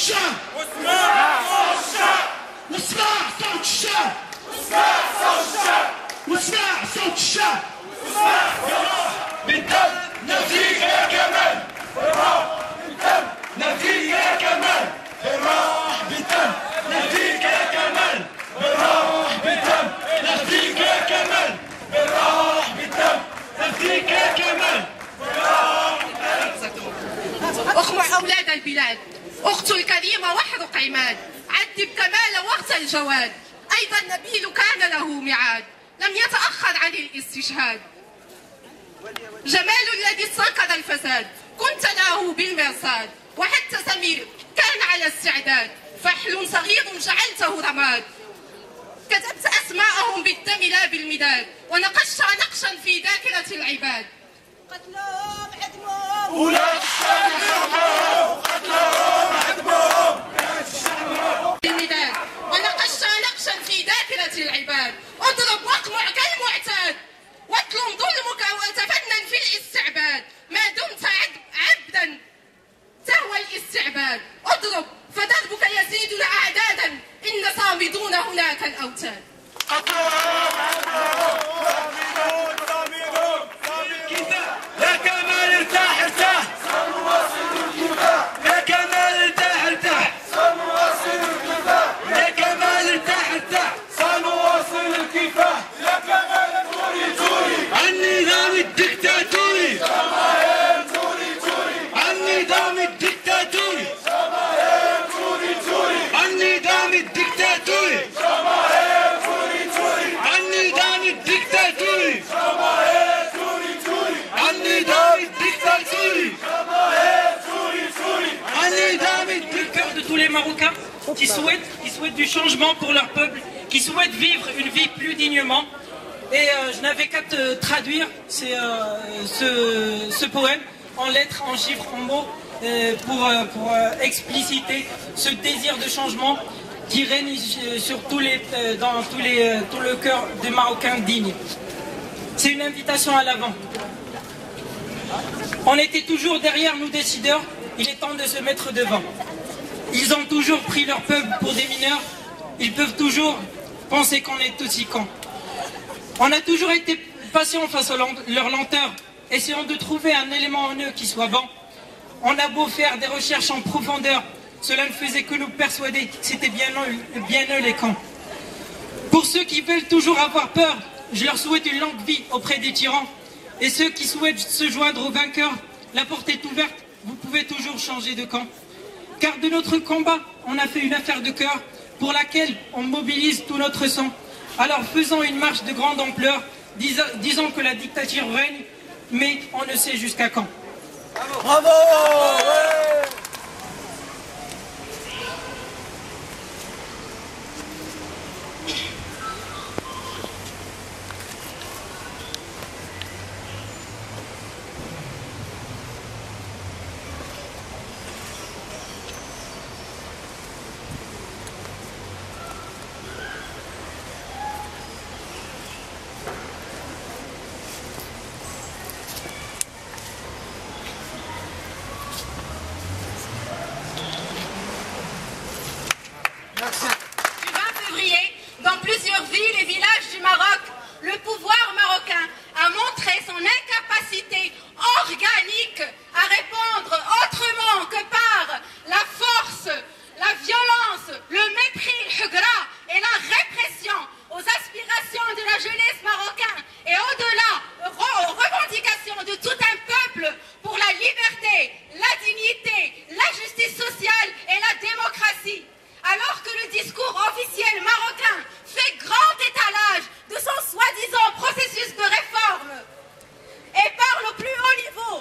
الشعب واسمع صوت الشعب واسمع صوت الشعب بالدم نفديك يا كمال بالراح بالدم نفديك يا كمال بالراح بالدم نفديك يا كمال بالراح بالدم نفديك يا كمال بالراح بالدم نفديك يا كمال اخمع اولاد البلاد، اقتل كريمه واحرق عماد، عذب كمال واغتل جواد، ايضا نبيل كان له ميعاد، لم يتاخر عن الاستشهاد. جمال الذي استنقذ الفساد كنت له بالمرصاد، وحتى سمير كان على استعداد، فحل صغير جعلته رماد. كتبت اسماءهم بالدم لا بالمداد، ونقشت نقشا في ذاكره العباد. قتلهم عدمهم ولاد الشعب يحرقوهم قتلهم عدمهم بالمداد، ونقشت نقشا في ذاكره العباد. اضرب واقمع كالمعتاد، واطلم ظلمك وتفنن في الاستعباد، ما دمت عبدا تهوى الاستعباد. اضرب فضربك يزيدنا اعدادا، ان صامدون هناك الاوتاد. يا كمال ارتاح ارتاح يا كمال ارتاح ارتاح يا كمال ارتاح ارتاح سنواصل الكفاح يا كمال توري توري النظام الدكتاتوري النظام الدكتاتوري النظام الدكتاتوري النظام الدكتاتوري de tous les Marocains qui souhaitent du changement pour leur peuple, qui souhaitent vivre une vie plus dignement. Et je n'avais qu'à te traduire ce poème en lettres, en chiffres, en mots, pour expliciter ce désir de changement qui règne sur tout le cœur des Marocains dignes. C'est une invitation à l'avant. On était toujours derrière nous décideurs, il est temps de se mettre devant. Ils ont toujours pris leur peuple pour des mineurs, ils peuvent toujours penser qu'on est aussi cons. On a toujours été patients face à leur lenteur, essayant de trouver un élément en eux qui soit bon. On a beau faire des recherches en profondeur, cela ne faisait que nous persuader que c'était bien eux les cons. Pour ceux qui veulent toujours avoir peur, je leur souhaite une longue vie auprès des tyrans. Et ceux qui souhaitent se joindre aux vainqueurs, la porte est ouverte, vous pouvez toujours changer de camp. Car de notre combat, on a fait une affaire de cœur pour laquelle on mobilise tout notre sang. Alors faisons une marche de grande ampleur, disons que la dictature règne, mais on ne sait jusqu'à quand. Bravo, ouais. Dans plusieurs villes et villages du Maroc, le pouvoir marocain a montré son incapacité organique à répondre autrement que par la force, la violence, le mépris, le hugra et la répression aux aspirations de la jeunesse marocaine et au-delà aux revendications de tout un peuple pour la liberté, la dignité, la justice sociale et la démocratie. Alors que le discours officiel marocain fait grand étalage de son soi-disant processus de réforme et parle au plus haut niveau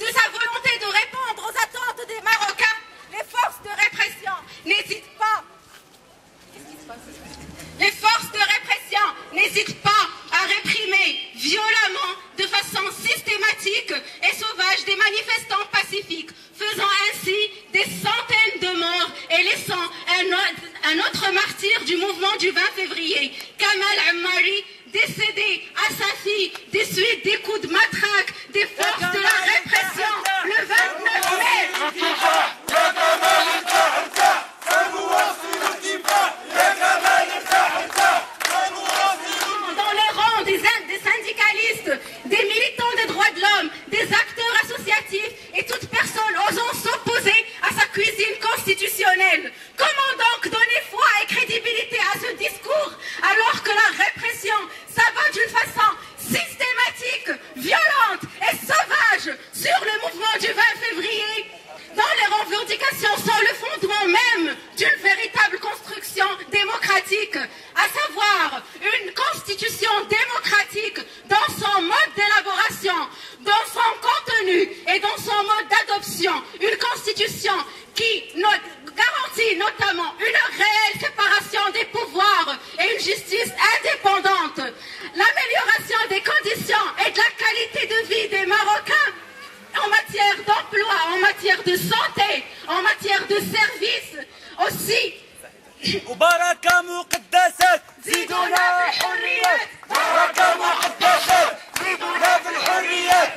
de sa volonté de répondre aux attentes des Marocains, les forces de répression n'hésitent pas. Les forces de répression n'hésitent pas à réprimer violemment, de façon systématique et sauvage, des manifestants pacifiques, faisant ainsi des centaines de morts et laissant un autre martyr du mouvement du 20 février, Kamal Ammari, décédé à sa fille des suites des coups de matraque des forces de la répression le 29 mai. criminels. Comment donc donner foi et crédibilité à ce discours alors que la répression s'abat d'une façon systématique, violente et sauvage sur le mouvement du 20 février, dont les revendications sont le fondement même d'une véritable construction démocratique, à savoir une constitution démocratique dans son mode d'élaboration, dans son contenu et dans son mode d'adoption, une constitution qui garantit notamment une réelle séparation des pouvoirs et une justice indépendante, l'amélioration des conditions et de la qualité de vie des Marocains en matière d'emploi, en matière de santé, en matière de services aussi. وبركة مقدسات زيدونا في الحريات بركة مقدسات زيدونا في الحريات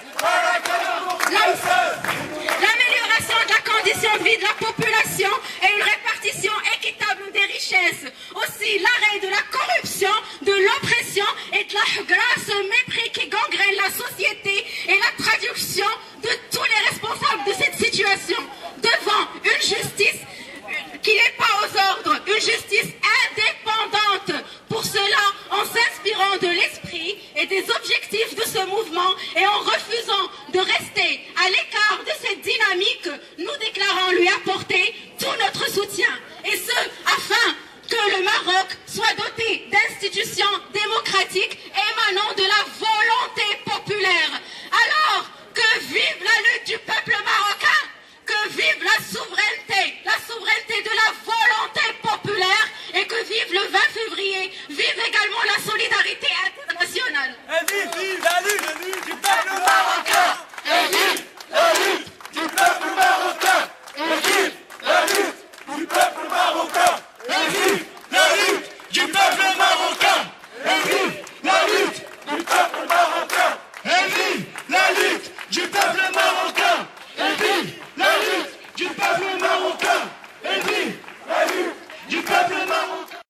L'amélioration de la condition de vie de la population et une répartition équitable des richesses. Aussi l'arrêt de la corruption, de l'oppression et de la grâce, ce mépris qui gangrène la société et la traduction de tous les responsables de cette situation devant une justice qui n'est pas aux ordres, une justice indépendante. Pour cela, en s'inspirant de l'esprit et des objectifs de ce mouvement et en refusant de rester à l'écart de cette dynamique, nous déclarons lui apporter tout notre soutien. Et ce, afin que le Maroc soit doté d'institutions démocratiques émanant de la